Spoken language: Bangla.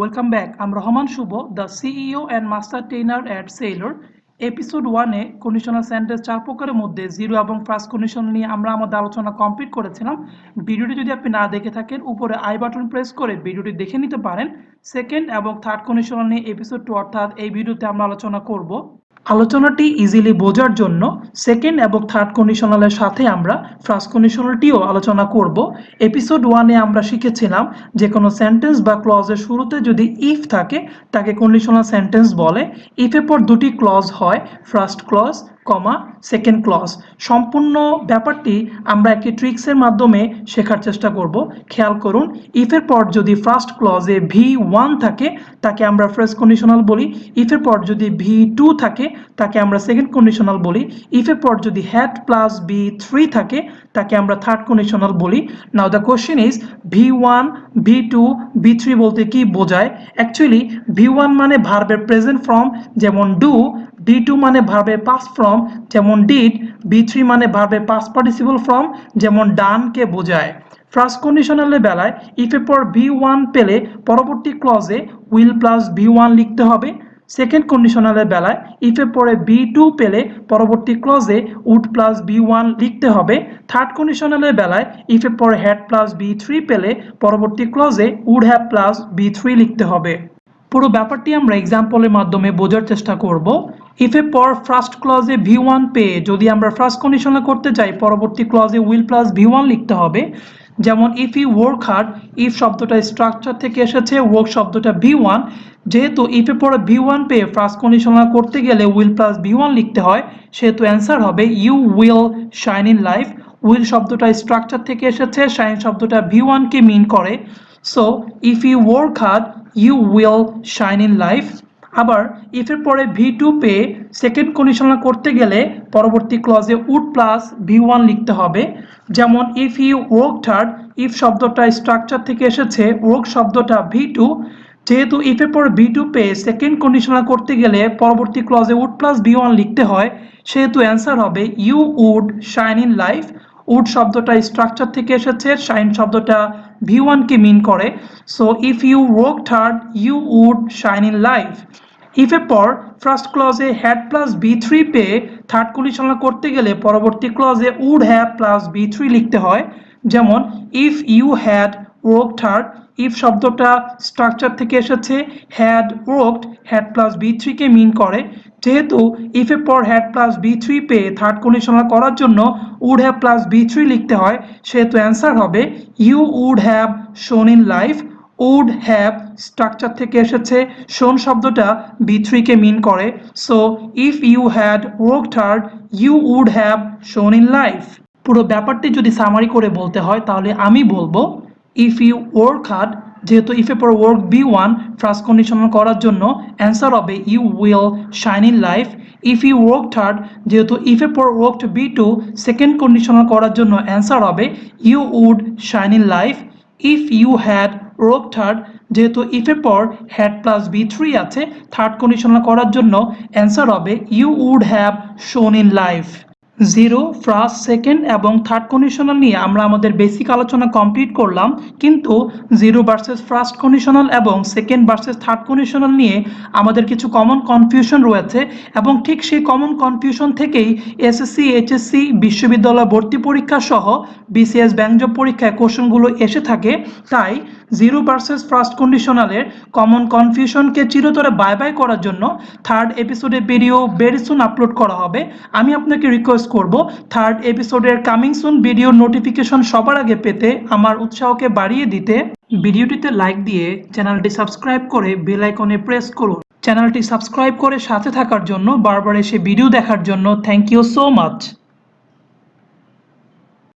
Welcome back. I'm Rahman Shuvo, the CEO and Master Trainer at Sailor. Episode 1-এ কন্ডিশনাল সেন্টেন্স চার প্রকারের মধ্যে জিরো এবং ফার্স্ট কন্ডিশনাল নিয়ে আমরা আমাদের আলোচনা কমপ্লিট করেছিলাম। ভিডিওটি যদি আপনি না দেখে থাকেন উপরে আই বাটন প্রেস করে ভিডিওটি দেখে নিতে পারেন। সেকেন্ড এবং থার্ড কন্ডিশনাল নিয়ে এপিসোড 2 অর্থাৎ এই ভিডিওতে আমরা আলোচনা করব। আলোচনাটি ইজিলি বোঝার জন্য সেকেন্ড এবং থার্ড কন্ডিশনালের সাথে আমরা ফার্স্ট কন্ডিশনালটিও আলোচনা করব। এপিসোড 1-এ আমরা শিখেছিলাম যে কোনো সেন্টেন্স বা ক্লজের শুরুতে যদি ইফ থাকে তাকে কন্ডিশনাল সেন্টেন্স বলে। ইফের পর দুটি ক্লজ হয়, first clause comma second clause. সম্পূর্ণ ব্যাপারটি আমরা একটি ট্রিক্সের মাধ্যমে শেখার চেষ্টা করব। খেয়াল করুন, ইফের পর যদি ফার্স্ট ক্লজে V1 থাকে তাকে আমরা ফার্স্ট কন্ডিশনাল বলি। ইফের পর যদি V2 থাকে তাকে আমরা সেকেন্ড কন্ডিশনাল বলি। ইফের পর যদি হ্যাড প্লাস B3 থাকে তাকে আমরা থার্ড কন্ডিশনাল বলি। নাও the question is V1, V2, B3 বলতে কি বোঝায়? অ্যাকচুয়ালি V1 মানে ভার্বের প্রেজেন্ট ফর্ম যেমন ডু, B2 মানে ভার্বের পাস্ট ফর্ম যেমন ডিড, B3 মানে ভার্বের পাস্ট পার্টিসিপল ফর্ম যেমন ডানকে বোঝায়। ফার্স্ট কন্ডিশনালের বেলায় ইফের পর V1 পেলে পরবর্তী ক্লজে উইল প্লাস V1 লিখতে হবে। সেকেন্ড কন্ডিশনালের বেলায় ইফের পরে B2 পেলে পরবর্তী ক্লজে উড প্লাস B1 লিখতে হবে। থার্ড কন্ডিশনালের বেলায় ইফের পরে হ্যাড প্লাস B3 পেলে পরবর্তী ক্লজে উড হ্যাভ প্লাস B3 লিখতে হবে। পুরো ব্যাপারটি আমরা এক্সাম্পলের মাধ্যমে বোঝার চেষ্টা করব। ইফের পর ফার্স্ট ক্লজে V1 পেয়ে যদি আমরা ফার্স্ট কন্ডিশনাল করতে চাই পরবর্তী ক্লজে উইল প্লাস V1 লিখতে হবে। যেমন if you work hard, if শব্দটা স্ট্রাকচার থেকে এসেছে, ওয়ার্ক শব্দটা V1, যেহেতু ইফের পরে V1 পেয়ে ফার্স্ট কন্ডিশনাল করতে গেলে উইল প্লাস V1 লিখতে হয়, সেহেতু অ্যান্সার হবে you will shine in life. Will শব্দটা স্ট্রাকচার থেকে এসেছে, শাইন শব্দটা V1 কে মিন করে। So if you work hard you will shine in life. আবার ইফের পরে V2 পেয়ে সেকেন্ড কন্ডিশনাল করতে গেলে পরবর্তী ক্লজে উড প্লাস V1 লিখতে হবে। যেমন if you worked hard, if শব্দটা স্ট্রাকচার থেকে এসেছে, ওয়ার্ক শব্দটা V2, যেহেতু ইফের পর V2 পেয়ে সেকেন্ড কন্ডিশনাল করতে গেলে পরবর্তী ক্লজে উড প্লাস V1 লিখতে হয়, সেহেতু অ্যান্সার হবে you would shine in life. Would শব্দটা স্ট্রাকচার থেকে এসেছে, শাইন শব্দটা V1 কে মিন করে। So if you worked hard you would shine in life. ইফের পর ফার্স্ট ক্লজে হ্যাড প্লাস B3 পেয়ে থার্ড কন্ডিশনাল করতে গেলে পরবর্তী ক্লজে উড হ্যাভ প্লাস B3 লিখতে হয়। যেমন if you had worked hard, if শব্দটা স্ট্রাকচার থেকে এসেছে, had worked had plus B3 কে মিন করে। যেহেতু ইফের পর হ্যাড প্লাস B3 পেয়ে থার্ড কন্ডিশনাল করার জন্য উড হ্যাভ প্লাস B3 লিখতে হয়, সেহেতু অ্যান্সার হবে you would have shone in life. Would have structure থেকে এসেছে, শোন শব্দটা B3 কে মিন করে। So if you had worked hard you would have shone in life. পুরো ব্যাপারটি যদি সামারি করে বলতে হয় তাহলে আমি বলবো ইফ ইউ ওয়ার্ক হার্ড, যেহেতু ইফের পর ওয়ার্ক V1 ফার্স্ট কন্ডিশনাল করার জন্য অ্যান্সার হবে you will shine in life. If you worked hard, যেহেতু ইফের পর ওয়ার্কড B2 সেকেন্ড কন্ডিশনাল করার জন্য অ্যান্সার হবে you would shine in life. If you had worked hard, যেহেতু ইফের পর হ্যাড প্লাস B3 আছে, থার্ড কন্ডিশনাল করার জন্য অ্যান্সার হবে you would have shone in life. Zero, first, second এবং থার্ড কন্ডিশনাল নিয়ে আমরা আমাদের বেসিক আলোচনা কমপ্লিট করলাম, কিন্তু জিরো ভার্সেস ফার্স্ট কন্ডিশনাল এবং সেকেন্ড ভার্সেস থার্ড কন্ডিশনাল নিয়ে আমাদের কিছু কমন কনফিউশন রয়েছে এবং ঠিক সেই কমন কনফিউশন থেকেই SSC, HSC, বিশ্ববিদ্যালয় ভর্তি পরীক্ষা সহ BCS ব্যাংক জব পরীক্ষায় কোশ্চেনগুলো এসে থাকে। তাই জিরো ভার্সেস ফার্স্ট কন্ডিশনালের কমন কনফিউশনকে চিরতরে বাই বাই করার জন্য থার্ড এপিসোডের ভিডিও ভেরি সুন আপলোড করা হবে। আমি আপনাকে রিকোয়েস্ট করব থার্ড এপিসোডের কামিং সুন ভিডিও নোটিফিকেশন সবার আগে পেতে আমার উৎসাহকে বাড়িয়ে দিতে ভিডিওটিতে লাইক দিয়ে চ্যানেলটি সাবস্ক্রাইব করে বেল আইকনে প্রেস করুন। চ্যানেলটি সাবস্ক্রাইব করে সাথে থাকার জন্য, বারবার এসে ভিডিও দেখার জন্য থ্যাংক ইউ সো মাচ।